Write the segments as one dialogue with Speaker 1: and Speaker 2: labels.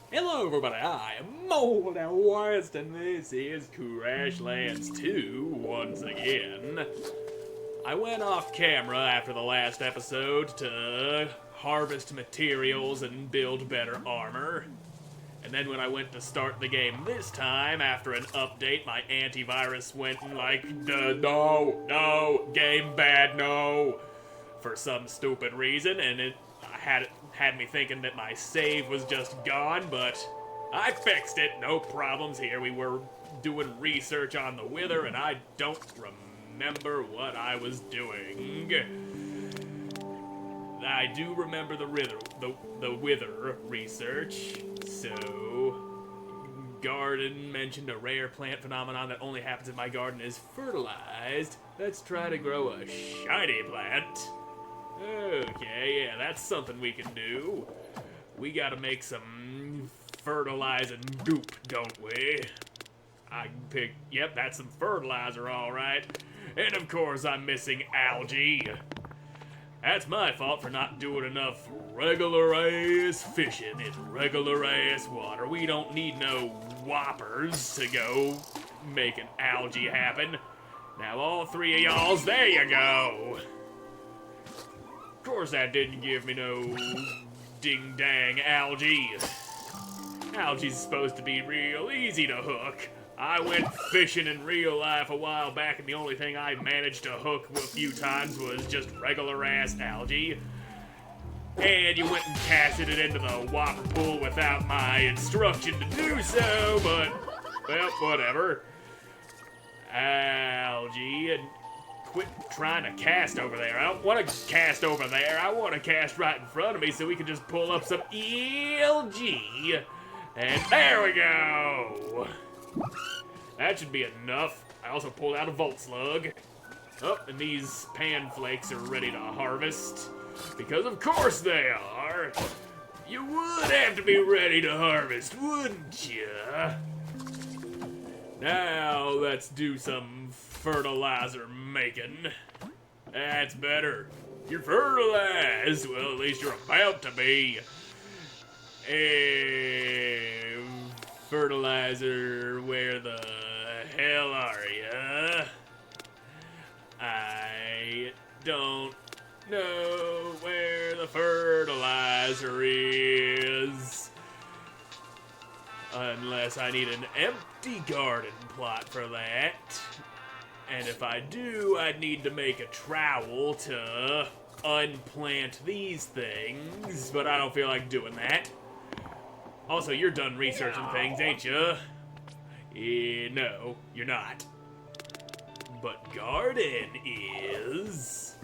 Speaker 1: Hello everybody, I am Moldy West and this is Crashlands 2 once again. I went off camera after the last episode to harvest materials and build better armor. And then when I went to start the game this time, after an update, my antivirus went like, no, game bad, no, for some stupid reason, and it had me thinking that my save was just gone, but I fixed it, no problems here. We were doing research on the wither, and I don't remember what I was doing. I do remember the wither research. So, garden mentioned a rare plant phenomenon that only happens if my garden is fertilized. Let's try to grow a shiny plant. Okay, yeah, that's something we can do. We gotta make some fertilizing goop, don't we? I can pick, yep, that's some fertilizer, alright. And of course I'm missing algae. That's my fault for not doing enough regular ass fishing in regular ass water. We don't need no whoppers to go making algae happen. Now all three of y'alls, there you go. Of course that didn't give me no ding dang algae. Algae's supposed to be real easy to hook. I went fishing in real life a while back, and the only thing I managed to hook a few times was just regular ass algae. And you went and casted it into the whopper pool without my instruction to do so, but, well, whatever. Algae, and quit trying to cast over there. I don't want to cast over there. I want to cast right in front of me so we can just pull up some algae. And there we go. That should be enough. I also pulled out a volt slug. Oh, and these pan flakes are ready to harvest. Because of course they are. You would have to be ready to harvest, wouldn't you? Now let's do some fertilizer making. That's better. You're fertilized. Well, at least you're about to be. Fertilizer, where the hell are ya? I don't know where the fertilizer is. Unless I need an empty garden plot for that. And if I do, I'd need to make a trowel to unplant these things, but I don't feel like doing that. Also, you're done researching things, ain't you? No, you're not. But garden is.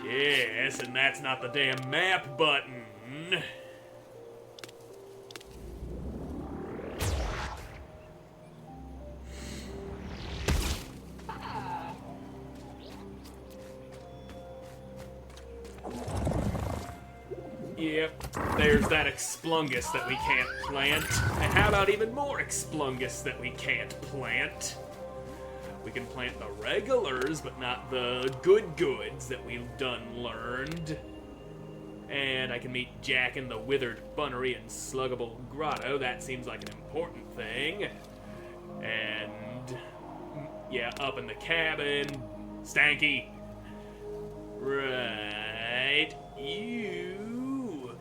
Speaker 1: Yes, and that's not the damn map button. Yep, there's that explungus that we can't plant. And how about even more explungus that we can't plant? We can plant the regulars, but not the good goods that we've done learned. And I can meet Jack in the Withered Bunnery and Sluggable Grotto. That seems like an important thing. And yeah, up in the cabin. Stanky. Right. You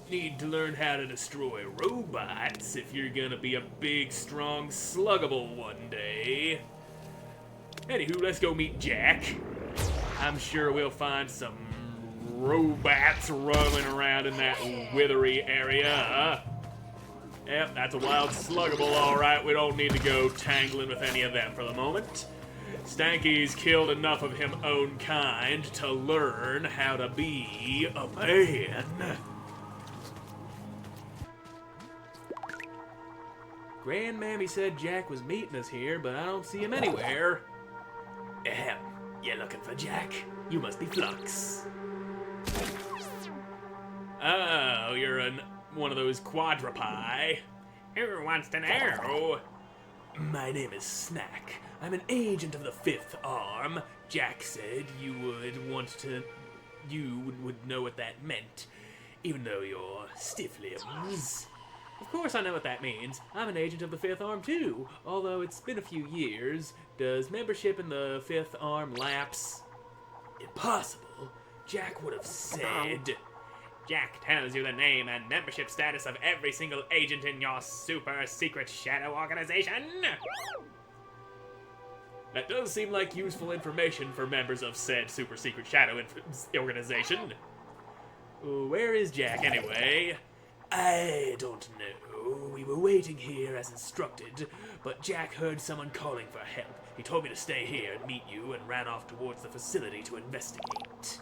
Speaker 1: need to learn how to destroy robots if you're gonna be a big, strong, sluggable one day. Anywho, let's go meet Jack. I'm sure we'll find some robots rolling around in that withery area. Yep, that's a wild sluggable, alright. We don't need to go tangling with any of them for the moment. Stanky's killed enough of him own kind to learn how to be a man. Grandmammy said Jack was meeting us here, but I don't see him anywhere. Ahem, you looking for Jack? You must be Flux. Oh, you're one of those quadrupeds. Who wants to know? My name is Snack. I'm an agent of the Fifth Arm. Jack said you would know what that meant, even though you're stiff limbs. Of course I know what that means. I'm an agent of the 5th Arm too, although it's been a few years. Does membership in the 5th Arm lapse? Impossible. Jack would have said...
Speaker 2: Jack tells you the name and membership status of every single agent in your super secret shadow organization.
Speaker 1: That does seem like useful information for members of said super secret shadow organization. Where is Jack anyway? I don't know. We were waiting here as instructed, but Jack heard someone calling for help. He told me to stay here and meet you and ran off towards the facility to investigate.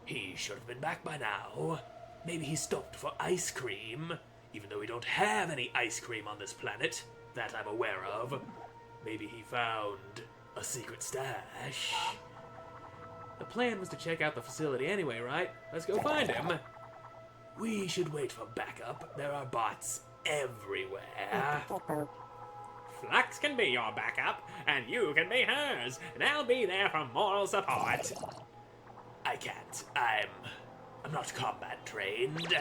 Speaker 1: He should have been back by now. Maybe he stopped for ice cream, even though we don't have any ice cream on this planet, that I'm aware of. Maybe he found a secret stash. The plan was to check out the facility anyway, right? Let's go find him. We should wait for backup. There are bots everywhere.
Speaker 2: Flux can be your backup, and you can be hers, and I'll be there for moral support.
Speaker 1: I can't. I'm not combat trained.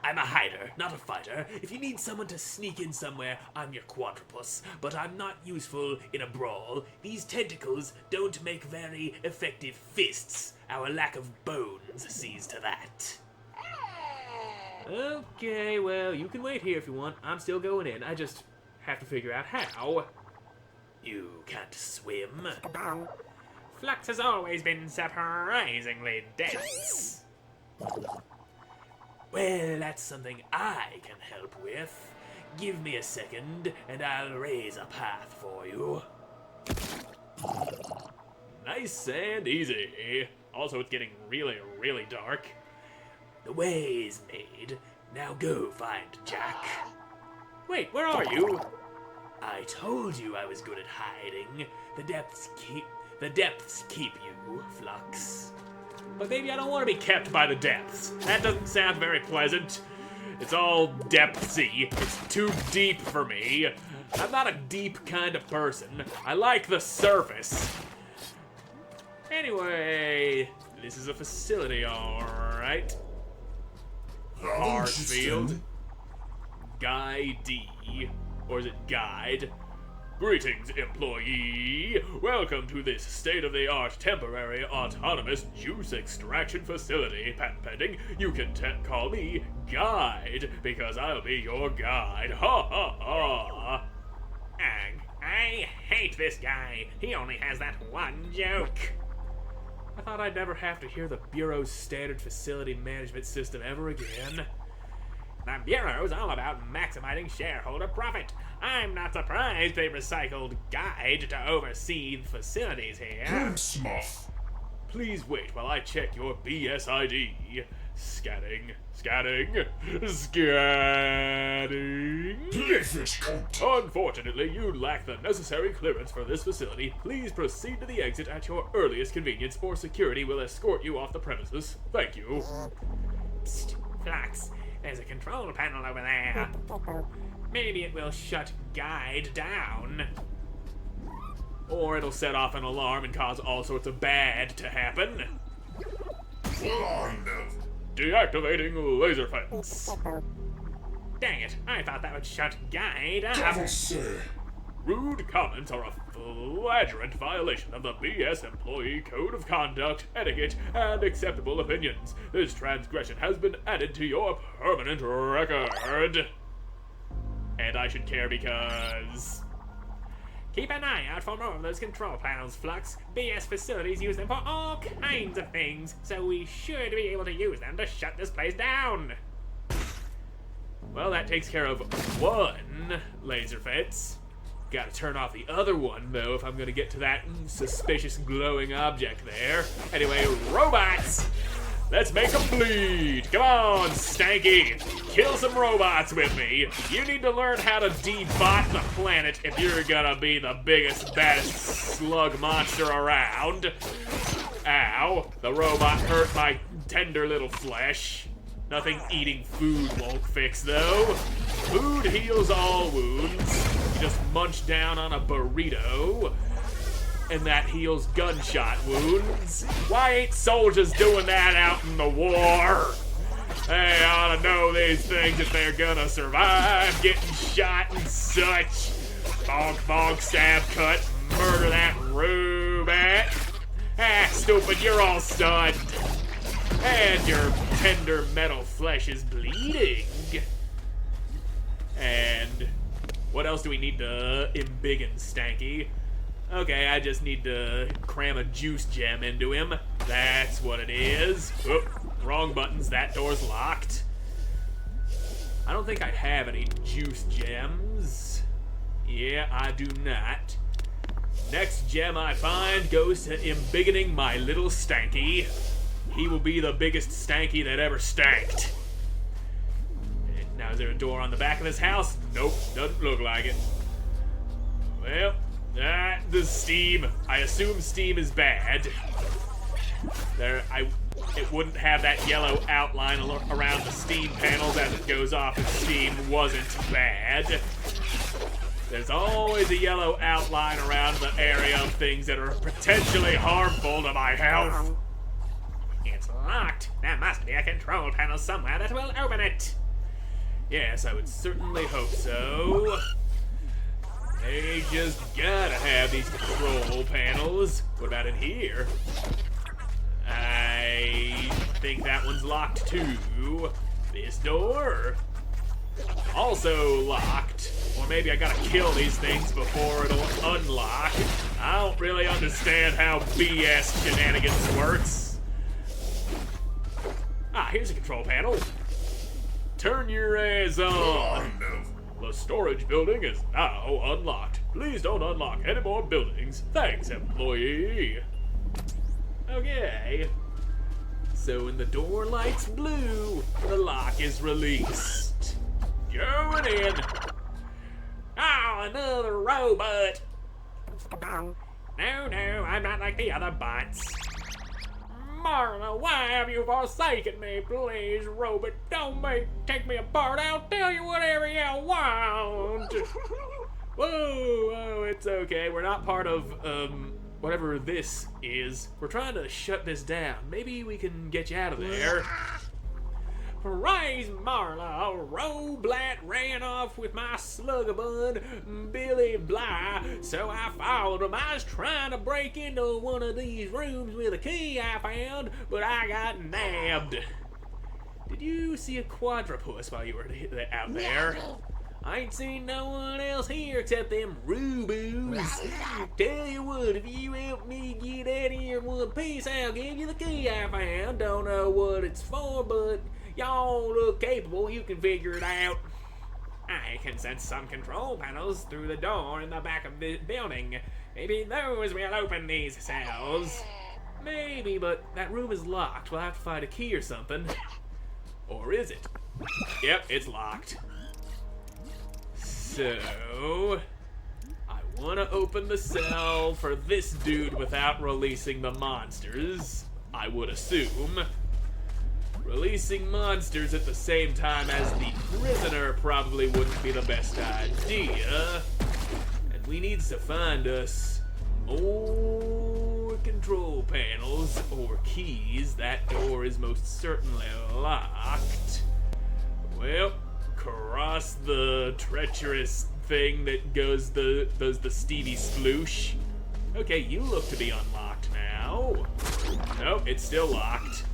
Speaker 1: I'm a hider, not a fighter. If you need someone to sneak in somewhere, I'm your quadrupus. But I'm not useful in a brawl. These tentacles don't make very effective fists. Our lack of bones sees to that. Okay, well, you can wait here if you want. I'm still going in. I just have to figure out how. You can't swim.
Speaker 2: Flux has always been surprisingly dense.
Speaker 1: Well, that's something I can help with. Give me a second, and I'll raise a path for you. Nice and easy. Also, it's getting really, really dark. The way's made. Now go find Jack. Wait, where are you? I told you I was good at hiding. The depths keep you, Flux. But maybe I don't want to be kept by the depths. That doesn't sound very pleasant. It's all depthsy. It's too deep for me. I'm not a deep kind of person. I like the surface. Anyway, this is a facility, alright. Marshfield. Guy D. Or is it Guide? Greetings, employee! Welcome to this state-of-the-art temporary autonomous juice extraction facility. Patent pending. You can call me Guide, because I'll be your guide. Ha ha ha!
Speaker 2: Ugh, I hate this guy. He only has that one joke.
Speaker 1: I thought I'd never have to hear the Bureau's standard facility management system ever again.
Speaker 2: The Bureau's all about maximizing shareholder profit. I'm not surprised they recycled Guide to oversee the facilities here.
Speaker 3: Gunsmoth.
Speaker 1: Please wait while I check your BS ID. Scanning. Unfortunately, you lack the necessary clearance for this facility. Please proceed to the exit at your earliest convenience, or security will escort you off the premises. Thank you.
Speaker 2: Psst, Flux. There's a control panel over there. Maybe it will shut Guide down.
Speaker 1: Or it'll set off an alarm and cause all sorts of bad to happen. Deactivating laser fence.
Speaker 2: Dang it, I thought that would shut Guide up.
Speaker 3: Devil sir.
Speaker 1: Rude comments are a flagrant violation of the BS Employee Code of Conduct, Etiquette, and Acceptable Opinions. This transgression has been added to your permanent record. And I should care because...
Speaker 2: Keep an eye out for more of those control panels, Flux. BS facilities use them for all kinds of things, so we should be able to use them to shut this place down.
Speaker 1: Well, that takes care of one laser fence. Gotta turn off the other one, though, if I'm gonna get to that suspicious glowing object there. Anyway, robots! Let's make them bleed! Come on, Stanky! Kill some robots with me! You need to learn how to debot the planet if you're gonna be the biggest, baddest slug monster around. Ow! The robot hurt my tender little flesh. Nothing eating food won't fix, though. Food heals all wounds. You just munch down on a burrito, and that heals gunshot wounds. Why ain't soldiers doing that out in the war? They ought to know these things if they're gonna survive getting shot and such. Bonk, bonk, stab, cut, murder that robot. Ah, stupid, you're all stunned. And your tender metal flesh is bleeding. And what else do we need to embiggen Stanky? Okay, I just need to cram a juice gem into him. That's what it is. Oop, wrong buttons, that door's locked. I don't think I have any juice gems. Yeah, I do not. Next gem I find goes to embiggening my little Stanky. He will be the biggest Stanky that ever stanked. Now, is there a door on the back of this house? Nope, doesn't look like it. Well, the steam. I assume steam is bad. It wouldn't have that yellow outline around the steam panels as it goes off if steam wasn't bad. There's always a yellow outline around the area of things that are potentially harmful to my health.
Speaker 2: It's locked. There must be a control panel somewhere that will open it.
Speaker 1: Yes, I would certainly hope so. They just gotta have these control panels. What about in here? I think that one's locked too. This door? Also locked. Or maybe I gotta kill these things before it'll unlock. I don't really understand how BS shenanigans works. Ah, here's a control panel. Turn your ass on. The storage building is now unlocked. Please don't unlock any more buildings. Thanks, employee. Okay. So when the door light's blue, the lock is released. Going in.
Speaker 2: Oh, another robot. No, I'm not like the other bots. Marla, why have you forsaken me? Please, robot, don't take me apart. I'll tell you whatever you want.
Speaker 1: Whoa, it's okay. We're not part of, whatever this is. We're trying to shut this down. Maybe we can get you out of there.
Speaker 2: Praise Marla, Roblat ran off with my slugabud, Billy Bly, so I followed him. I was trying to break into one of these rooms with a key I found, but I got nabbed.
Speaker 1: Did you see a quadrupus while you were out there?
Speaker 2: I ain't seen no one else here except them Rubus. Tell you what, if you help me get out of here in one piece, I'll give you the key I found. Don't know what it's for, but y'all look capable, you can figure it out. I can sense some control panels through the door in the back of the building. Maybe those will open these cells.
Speaker 1: Maybe, but that room is locked. We'll have to find a key or something. Or is it? Yep, it's locked. So, I want to open the cell for this dude without releasing the monsters, I would assume. Releasing monsters at the same time as the prisoner probably wouldn't be the best idea. And we need to find us more control panels or keys. That door is most certainly locked. Well, cross the treacherous thing that does the Stevie sploosh. Okay, you look to be unlocked now. Nope, it's still locked.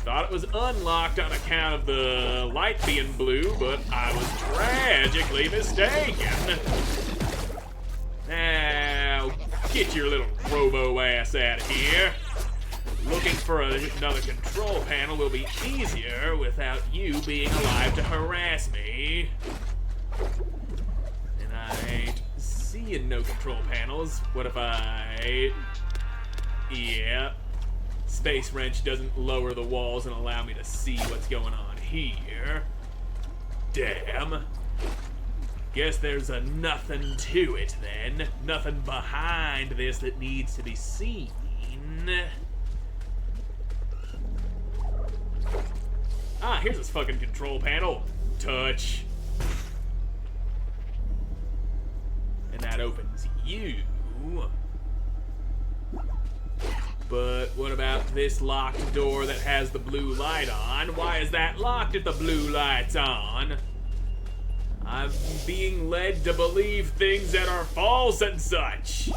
Speaker 1: Thought it was unlocked on account of the light being blue, but I was tragically mistaken. Now, get your little robo ass out of here. Looking for another control panel will be easier without you being alive to harass me. And I ain't seeing no control panels. What if I... Yeah. Space Wrench doesn't lower the walls and allow me to see what's going on here. Damn. Guess there's a nothing to it then. Nothing behind this that needs to be seen. Ah, here's this fucking control panel. Touch. And that opens you. But what about this locked door that has the blue light on? Why is that locked if the blue light's on? I'm being led to believe things that are false and such.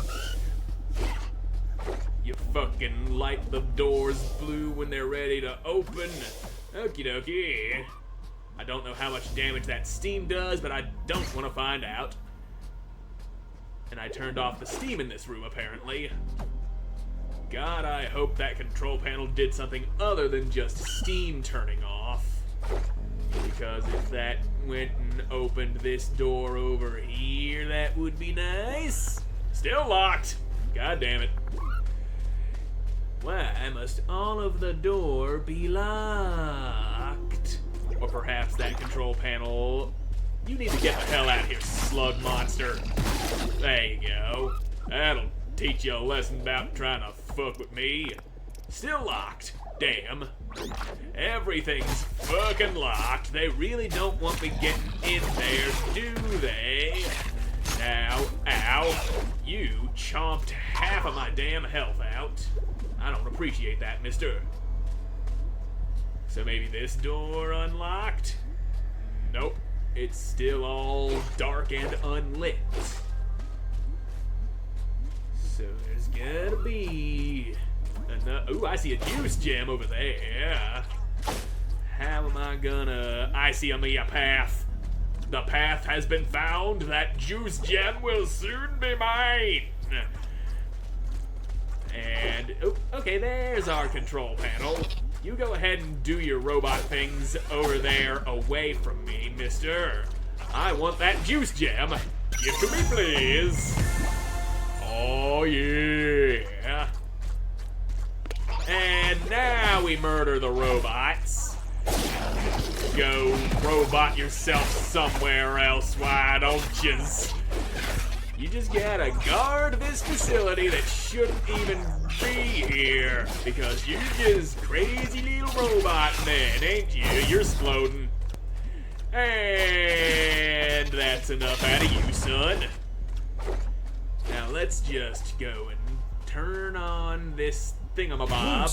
Speaker 1: You fucking light the doors blue when they're ready to open. Okie dokie. I don't know how much damage that steam does, but I don't want to find out. And I turned off the steam in this room, apparently. God, I hope that control panel did something other than just steam turning off. Because if that went and opened this door over here, that would be nice. Still locked. God damn it. Why must all of the door be locked? Or perhaps that control panel... You need to get the hell out of here, slug monster. There you go. That'll teach you a lesson about trying to fuck with me. Still locked. Damn. Everything's fucking locked. They really don't want me getting in there, do they? Now, ow. You chomped half of my damn health out. I don't appreciate that, mister. So maybe this door unlocked? Nope. It's still all dark and unlit. So there's gotta be another... Ooh, I see a juice gem over there. How am I gonna... I see a path. The path has been found. That juice gem will soon be mine. And... Oh, okay, there's our control panel. You go ahead and do your robot things over there away from me, mister. I want that juice gem. Give to me, please. Oh, yeah. And now we murder the robots. Go robot yourself somewhere else, why don't yous? You just gotta guard this facility that shouldn't even be here. Because you're just crazy little robot man, ain't you? You're exploding. And that's enough out of you, son. Now let's just go and turn on this thingamabob.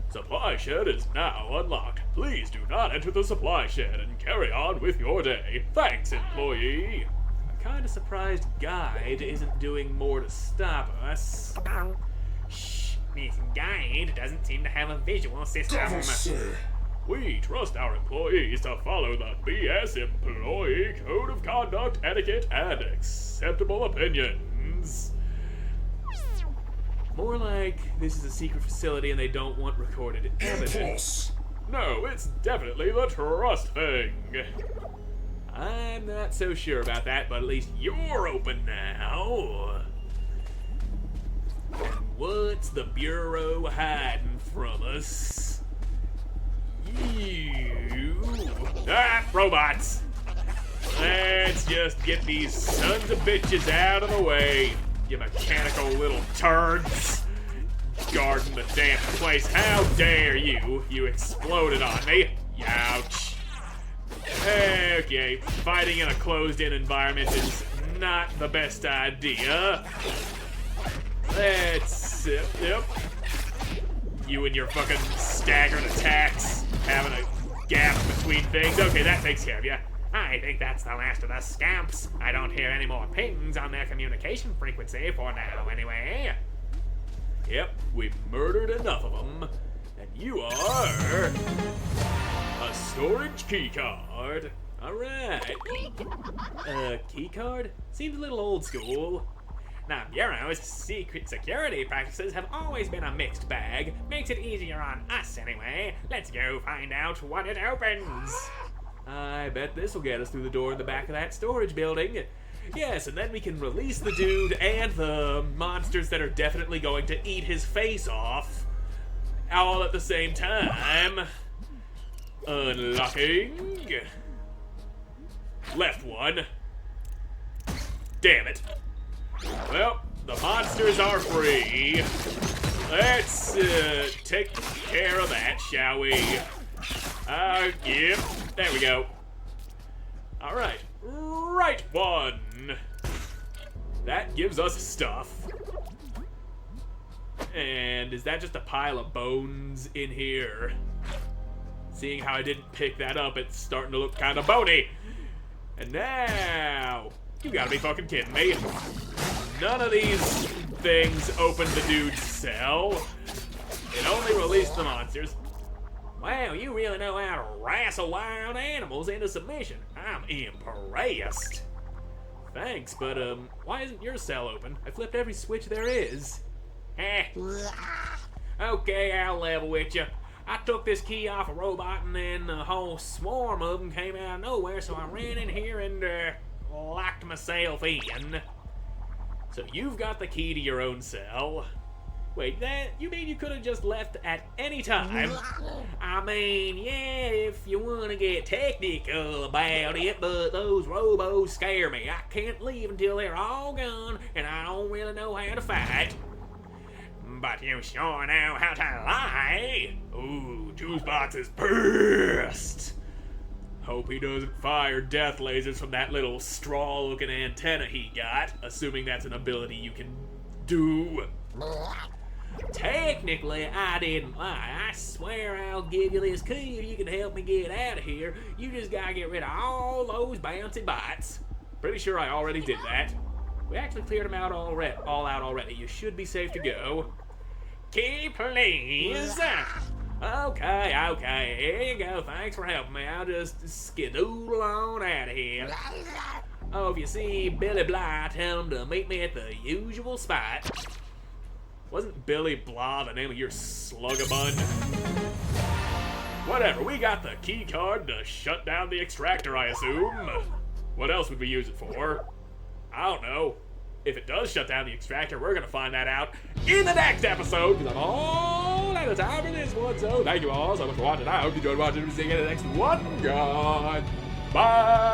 Speaker 1: Supply shed is now unlocked. Please do not enter the supply shed and carry on with your day. Thanks, employee. Kinda surprised Guide isn't doing more to stop us.
Speaker 2: Shh, this guide doesn't seem to have a visual system.
Speaker 1: We trust our employees to follow the BS Employee Code of Conduct, Etiquette, and Acceptable Opinions. More like this is a secret facility and they don't want recorded evidence. No, it's definitely the trust thing. I'm not so sure about that, but at least you're open now. And what's the Bureau hiding from us? You... Ah, robots! Let's just get these sons of bitches out of the way, you mechanical little turds. Guarding the damn place, how dare you? You exploded on me. Ouch. Okay, fighting in a closed-in environment is not the best idea. Let's... Yep. You and your fucking staggered attacks, having a gap between things. Okay, that takes care of you.
Speaker 2: I think that's the last of the scamps. I don't hear any more pings on their communication frequency for now, anyway.
Speaker 1: Yep, we've murdered enough of them. And you are... a storage keycard. Alright. Keycard? Seems a little old school.
Speaker 2: The Bureau's secret security practices have always been a mixed bag. Makes it easier on us, anyway. Let's go find out what it opens.
Speaker 1: I bet this will get us through the door in the back of that storage building. Yes, and then we can release the dude and the monsters that are definitely going to eat his face off. All at the same time. Unlocking. Left one. Damn it. Well, the monsters are free. Let's take care of that, shall we? Yep. There we go. Alright. Right one. That gives us stuff. And is that just a pile of bones in here? Seeing how I didn't pick that up, it's starting to look kind of bony. And now, you gotta be fucking kidding me. None of these things opened the dude's cell. It only released the monsters.
Speaker 2: Wow, you really know how to wrestle wild animals into submission. I'm impressed.
Speaker 1: Thanks, but why isn't your cell open? I flipped every switch there is.
Speaker 2: Okay, I'll level with you. I took this key off a robot and then a whole swarm of them came out of nowhere, so I ran in here and locked myself in.
Speaker 1: So you've got the key to your own cell. Wait, you mean you could have just left at any time?
Speaker 2: I mean, yeah, if you want to get technical about it, but those robos scare me. I can't leave until they're all gone, and I don't really know how to fight.
Speaker 1: But you sure know how to lie. Ooh, Juice Box is pissed. Hope he doesn't fire death lasers from that little straw-looking antenna he got, assuming that's an ability you can do.
Speaker 2: Technically, I didn't lie. I swear I'll give you this key if you can help me get out of here. You just gotta get rid of all those bouncy bots.
Speaker 1: Pretty sure I already did that. We actually cleared them out all out already. You should be safe to go.
Speaker 2: Key, please. Okay, here you go. Thanks for helping me. I'll just skedoodle on out of here. Oh, if you see Billy Bly, tell him to meet me at the usual spot.
Speaker 1: Wasn't Billy Blah the name of your slugabun? Whatever, we got the key card to shut down the extractor, I assume. What else would we use it for? I don't know. If it does shut down the extractor, we're gonna find that out in the next episode, because I'm all out of time for this one. So thank you all so much for watching. I hope you enjoyed watching. See you in the next one. God. Bye.